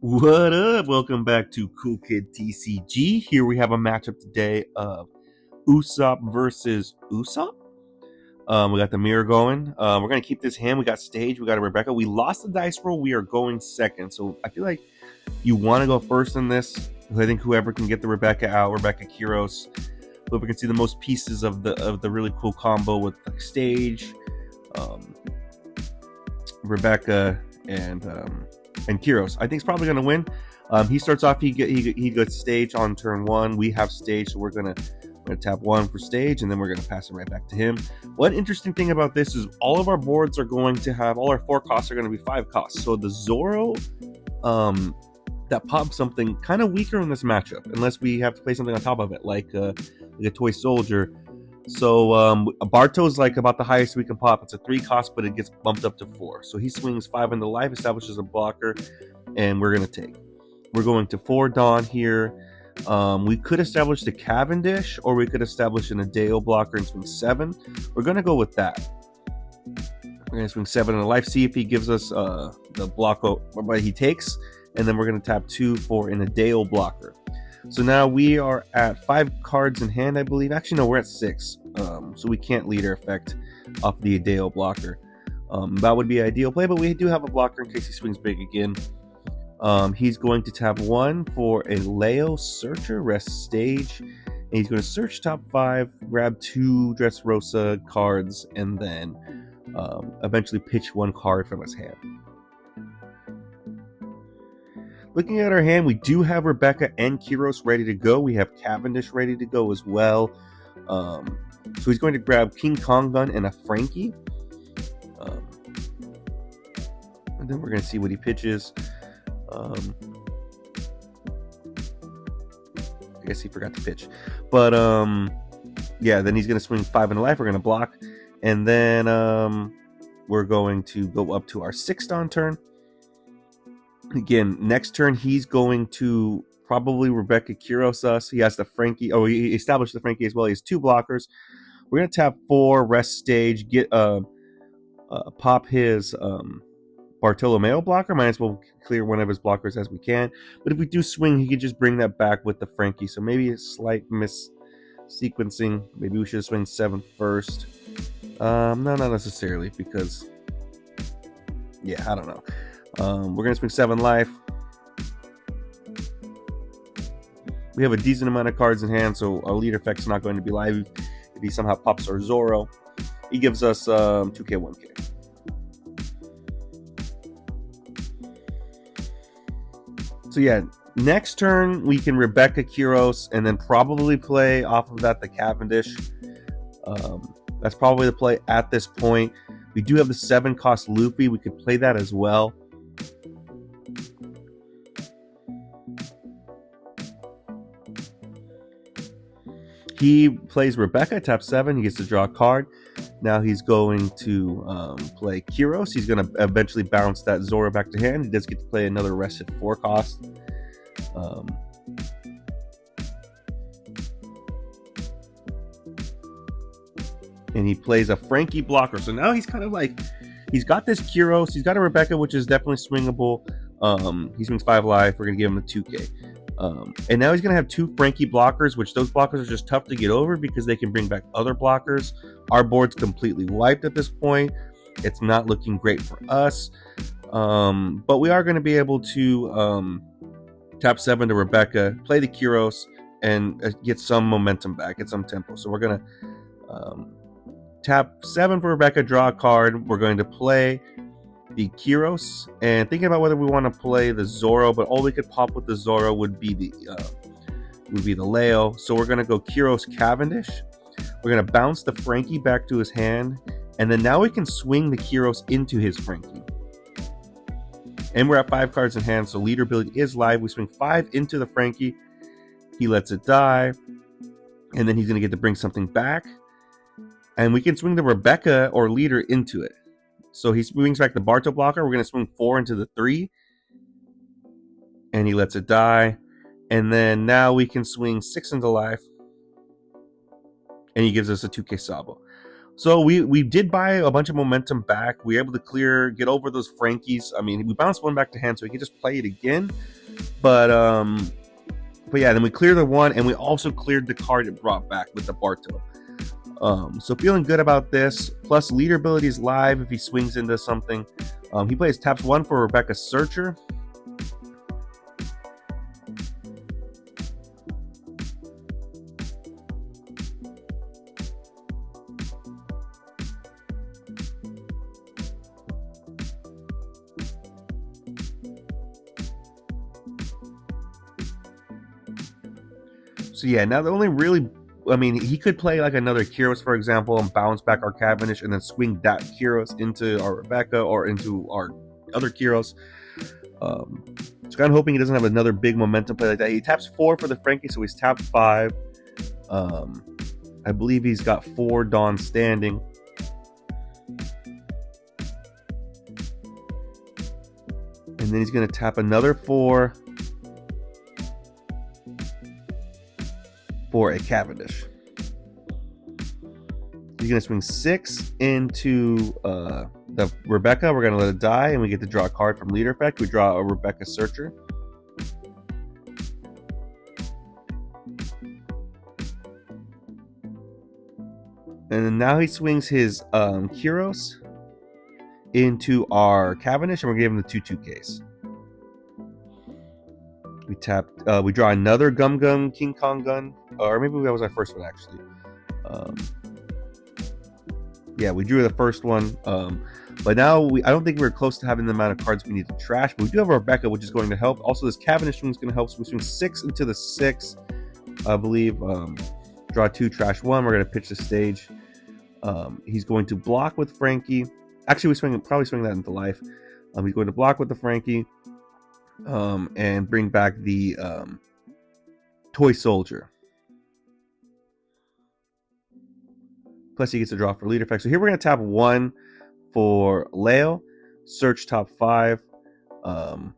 What up? Welcome back to Cool Kid TCG. Here we have a matchup today of Usopp versus Usopp. We got the mirror going. We're gonna keep this hand. We got stage. We got a Rebecca. We lost the dice roll. We are going second. So I feel like you want to go first in this. I think whoever can get the Rebecca out, Rebecca Kiros, whoever can see the most pieces of the really cool combo with the stage, um, Rebecca and Kiros. I think he's probably going to win. He starts off. He gets stage on turn one. We have stage, so we're gonna tap one for stage, and then we're gonna pass it right back to him. One interesting thing about this is all of our boards are going to have all our 4 costs are going to be 5 costs. So the Zoro, that pops something kind of weaker in this matchup, unless we have to play something on top of it, like a toy soldier. So Barto's like about the highest we can pop. It's a 3 cost, but it gets bumped up to 4. So he swings 5 into life, establishes a blocker, and we're gonna take. We're going to 4 Dawn here. We could establish the Cavendish, or we could establish an Adeo blocker and swing 7. We're gonna go with that. We're gonna swing 7 into life, see if he gives us the block what he takes, and then we're gonna tap 2 for an Adeo blocker. So now we are at 5 cards in hand, I believe. Actually, no, we're at 6. So we can't leader effect off the Adeo blocker. That would be an ideal play, but we do have a blocker in case he swings big again. He's going to tap 1 for a Leo Searcher, rest stage. And he's going to search top 5, grab 2 Dressrosa cards, and then eventually pitch 1 card from his hand. Looking at our hand, we do have Rebecca and Kiros ready to go. We have Cavendish ready to go as well. So he's going to grab King Kong Gun and a Frankie. And then we're going to see what he pitches. I guess he forgot to pitch. But yeah, then he's going to swing 5 into life. We're going to block. And then we're going to go up to our 6th on turn. Again, next turn, he's going to probably Rebecca Kiros us. He has the Frankie. Oh, he established the Frankie as well. He has 2 blockers. We're going to tap 4, rest stage, get pop his Bartolomeo blocker. Might as well clear one of his blockers as we can. But if we do swing, he could just bring that back with the Frankie. So maybe a slight miss sequencing. Maybe we should swing 7 first. No, not necessarily, because yeah, I don't know. We're going to swing 7 life. We have a decent amount of cards in hand, so our leader effect's not going to be live if he somehow pops our Zoro. He gives us 2k, 1k. So yeah, next turn we can Rebecca Kiros and then probably play off of that the Cavendish. That's probably the play at this point. We do have the 7 cost Luffy. We could play that as well. He plays Rebecca, tap 7. He gets to draw a card. Now he's going to play Kiros. He's going to eventually bounce that Zoro back to hand. He does get to play another rested 4 cost. And he plays a Frankie blocker. So now he's kind of like, he's got this Kiros. He's got a Rebecca, which is definitely swingable. He swings 5 life. We're going to give him a 2k. And now he's going to have 2 Frankie blockers, which those blockers are just tough to get over because they can bring back other blockers. Our board's completely wiped at this point. It's not looking great for us. But we are going to be able to tap 7 to Rebecca, play the Kiros, and get some momentum back, get some tempo. So we're going to tap 7 for Rebecca, draw a card. We're going to play the Kiros, and thinking about whether we want to play the Zoro, but all we could pop with the Zoro would be the Leo. So we're going to go Kiros Cavendish. We're going to bounce the Frankie back to his hand, and then now we can swing the Kiros into his Frankie. And we're at 5 cards in hand, so leader ability is live. We swing 5 into the Frankie. He lets it die, and then he's going to get to bring something back. And we can swing the Rebecca or leader into it. So he swings back the Barto blocker. We're going to swing 4 into the 3. And he lets it die. And then now we can swing 6 into life. And he gives us a 2k Sabo. So we did buy a bunch of momentum back. We were able to get over those Frankies. I mean, we bounced one back to hand, so we could just play it again. But yeah, then we cleared the one, and we also cleared the card it brought back with the Barto. So feeling good about this. Plus, leader ability is live if he swings into something. He taps 1 for Rebecca Searcher. So yeah, now the only really, I mean, he could play like another Kyros, for example, and bounce back our Cavendish and then swing that Kyros into our Rebecca or into our other Kyros. So kind of hoping he doesn't have another big momentum play like that. He taps 4 for the Frankie, so he's tapped 5. I believe he's got 4 Dawn standing. And then he's going to tap another 4 for a Cavendish. He's going to swing 6 into the Rebecca. We're going to let it die, and we get to draw a card from Leader Effect. We draw a Rebecca Searcher. And then now he swings his Kyros into our Cavendish, and we're giving him the 2/2 case. We tapped. We draw another Gum Gum King Kong gun, or maybe that was our first one actually. Yeah, we drew the first one, but now I don't think we're close to having the amount of cards we need to trash. But we do have our Rebecca, which is going to help. Also, this Cavendish swing is going to help. So we swing 6 into the 6, I believe. Draw 2, trash 1. We're going to pitch the stage. He's going to block with Frankie. Actually, probably swing that into life. He's going to block with the Frankie. And bring back the Toy Soldier. Plus he gets a draw for Leader Effect. So here we're going to tap 1 for Leo, search top 5, and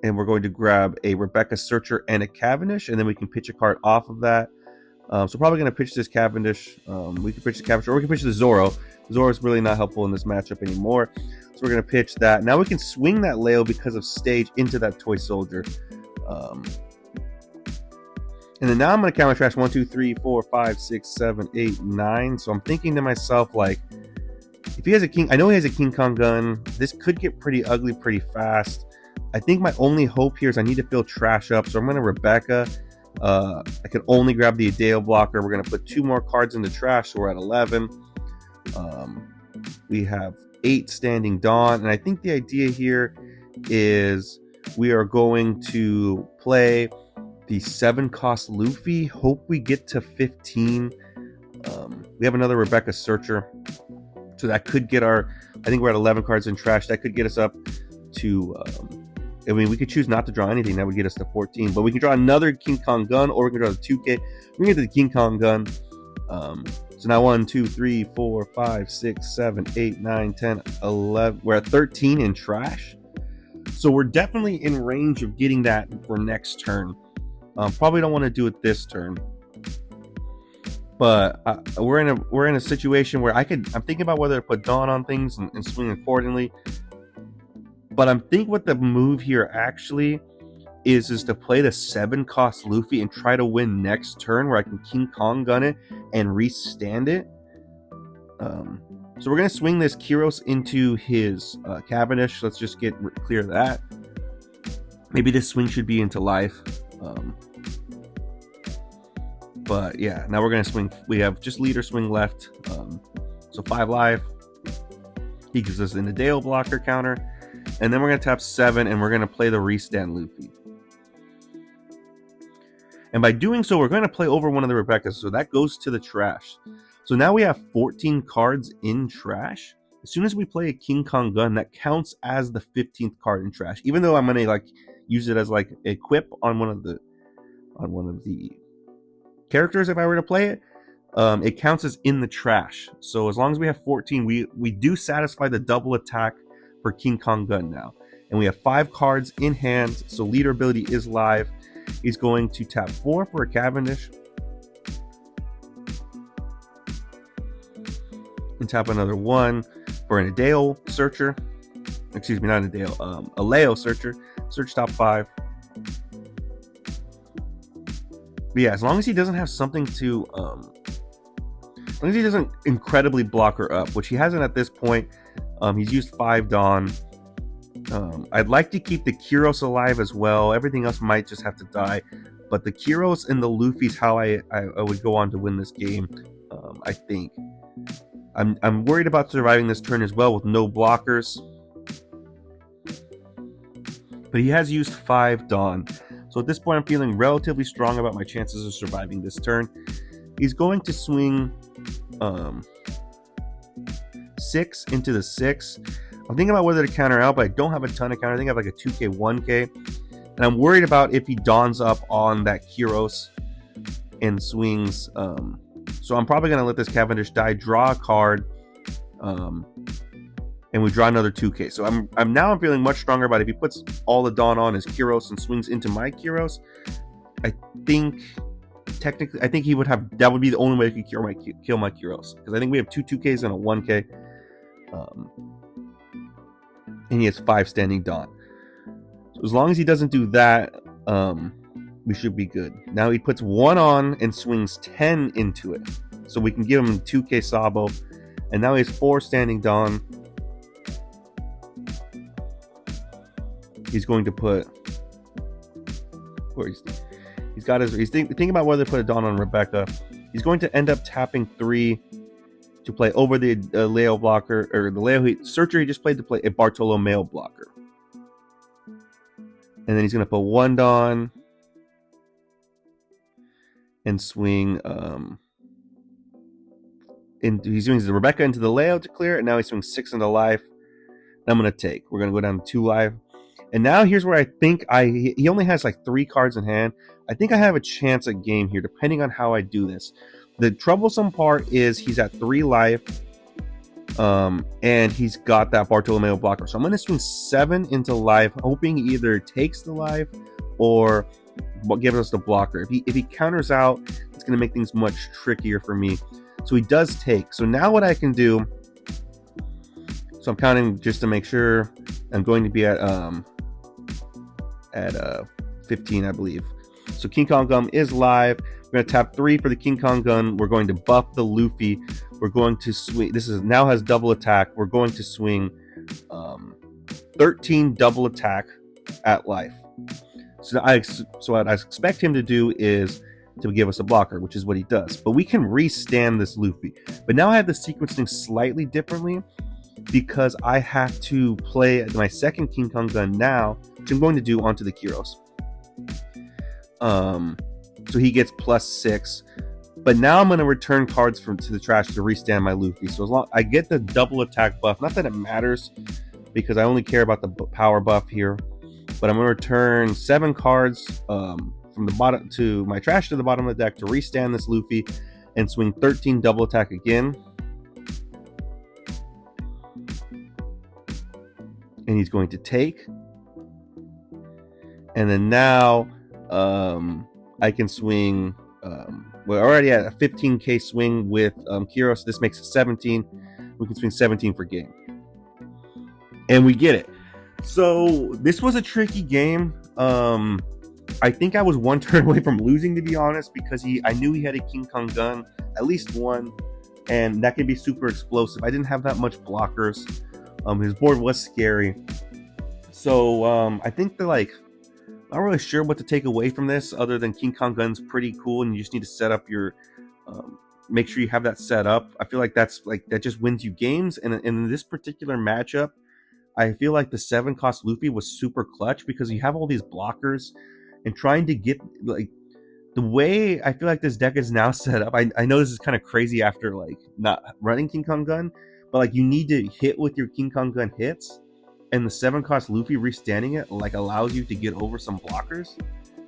we're going to grab a Rebecca Searcher and a Cavendish, and then we can pitch a card off of that. So probably going to pitch this Cavendish. We can pitch the Cavendish, or we can pitch the Zoro. Zoro is really not helpful in this matchup anymore. So we're going to pitch that. Now we can swing that Leo because of stage into that Toy Soldier. And then now I'm going to counter trash 1, 2, 3, 4, 5, 6, 7, 8, 9. So I'm thinking to myself, like, if he has a King, I know he has a King Kong gun. This could get pretty ugly pretty fast. I think my only hope here is I need to fill trash up. So I'm going to Rebecca. I can only grab the Adeo blocker. We're going to put 2 more cards into trash, so we're at 11. We have 8 standing Dawn, and I think the idea here is we are going to play the 7-cost Luffy. Hope we get to 15. We have another Rebecca Searcher, so that could get I think we're at 11 cards in trash. That could get us up to I mean, we could choose not to draw anything. That would get us to 14. But we can draw another King Kong gun, or we can draw the 2K. We can get to the King Kong gun. So now 1, 2, 3, 4, 5, 6, 7, 8, 9, 10, 11. We're at 13 in trash. So we're definitely in range of getting that for next turn. Probably don't want to do it this turn. But we're in a situation where I'm thinking about whether to put Dawn on things and swing accordingly. But I'm thinking what the move here actually is to play the 7-cost Luffy and try to win next turn, where I can King Kong gun it and restand it. So we're going to swing this Kyros into his Cavendish. Let's just get clear of that. Maybe this swing should be into life. But yeah, now we're going to swing. We have just leader swing left. So 5 life. He gives us an Adeo blocker counter. And then we're going to tap 7, and we're going to play the restand Luffy. And by doing so, we're going to play over one of the Rebeccas. So that goes to the trash. So now we have 14 cards in trash. As soon as we play a King Kong gun, that counts as the 15th card in trash. Even though I'm going to use it as equip on one of the characters, if I were to play it, it counts as in the trash. So as long as we have 14, we do satisfy the double attack for King Kong gun now. And we have 5 cards in hand, so leader ability is live. He's going to tap 4 for a Cavendish. and tap another 1 for an Adeo searcher. Excuse me, not an Adeo, a Leo searcher. Search top 5. But yeah, as long as he doesn't have something to, as long as he doesn't incredibly block her up, which he hasn't at this point. He's used 5 Dawn. I'd like to keep the Kyros alive as well. Everything else might just have to die. But the Kyros and the Luffy's how I would go on to win this game, I think. I'm worried about surviving this turn as well with no blockers. But he has used 5 Dawn. So at this point, I'm feeling relatively strong about my chances of surviving this turn. He's going to swing 6 into the 6. I'm thinking about whether to counter out, but I don't have a ton of counter. I think I have like a 2k, 1k. And I'm worried about if he dawns up on that Kyros and swings. So I'm probably going to let this Cavendish die, draw a card, and we draw another 2k. So I'm feeling much stronger about if he puts all the Dawn on his Kyros and swings into my Kyros. I think he would have, that would be the only way I could kill my Kyros. Because I think we have 2 2ks and a 1k. And he has 5 standing Dawn. So as long as he doesn't do that, we should be good. Now he puts 1 on and swings 10 into it. So we can give him 2k Sabo. And now he has 4 standing Dawn. He's going to put... He's thinking about whether to put a Dawn on Rebecca. He's going to end up tapping 3 to play over the Leo blocker, or the Leo searcher he just played to play a Bartolomeo blocker. And then he's going to put 1 Dawn and swing. He swings the Rebecca into the Leo to clear, and now he swings 6 into life. And I'm going to take. We're going to go down to 2 life. And now here's where I think he only has like 3 cards in hand. I think I have a chance at game here, depending on how I do this. The troublesome part is he's at 3 life, and he's got that Bartolomeo blocker. So I'm going to swing 7 into life, hoping he either takes the life or gives us the blocker. If he counters out, it's going to make things much trickier for me. So he does take. So now what I can do, so I'm counting just to make sure. I'm going to be at 15, I believe. So King Kong Gun is live. We're going to tap 3 for the King Kong Gun. We're going to buff the Luffy. We're going to swing. This is now has double attack. We're going to swing 13 double attack at life. So what I expect him to do is to give us a blocker, which is what he does. But we can restand this Luffy. But now I have the sequencing slightly differently because I have to play my second King Kong Gun now, which I'm going to do onto the Kyros. So he gets +6. But now I'm going to return cards to the trash to restand my Luffy. So as long I get the double attack buff, not that it matters because I only care about the power buff here. But I'm going to return 7 cards from the bottom to my trash to the bottom of the deck to restand this Luffy and swing 13 double attack again. And he's going to take. And then now I can swing. We're already at a 15k swing with Kyros. This makes it 17. We can swing 17 for game. And we get it. So this was a tricky game. I think I was 1 turn away from losing, to be honest, because I knew he had a King Kong Gun, at least 1, and that could be super explosive. I didn't have that much blockers. His board was scary. So I think that not really sure what to take away from this other than King Kong Gun's pretty cool, and you just need to set up your make sure you have that set up. I feel like that just wins you games, and in this particular matchup I feel like the 7-cost Luffy was super clutch because you have all these blockers and trying to get the way I feel like this deck is now set up. I know this is kind of crazy after not running King Kong Gun, but you need to hit with your King Kong Gun hits, and the 7-cost Luffy restanding it allows you to get over some blockers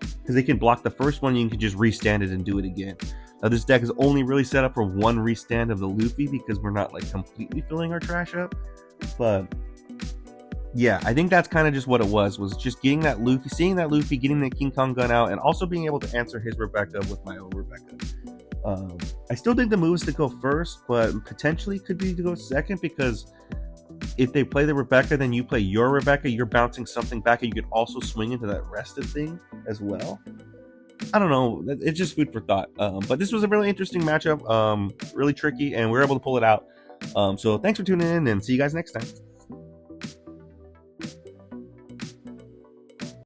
because they can block the first one. You can just restand it and do it again. Now this deck is only really set up for 1 restand of the Luffy because we're not completely filling our trash up. But yeah, I think that's kind of just what it was just getting that Luffy, seeing that Luffy, getting the King Kong Gun out, and also being able to answer his Rebecca with my own Rebecca. I still think the move is to go first, but potentially could be to go second, because if they play the Rebecca, then you play your Rebecca, you're bouncing something back, and you could also swing into that rested thing as well. I don't know. It's just food for thought. But this was a really interesting matchup, really tricky, and we were able to pull it out. So thanks for tuning in, and see you guys next time.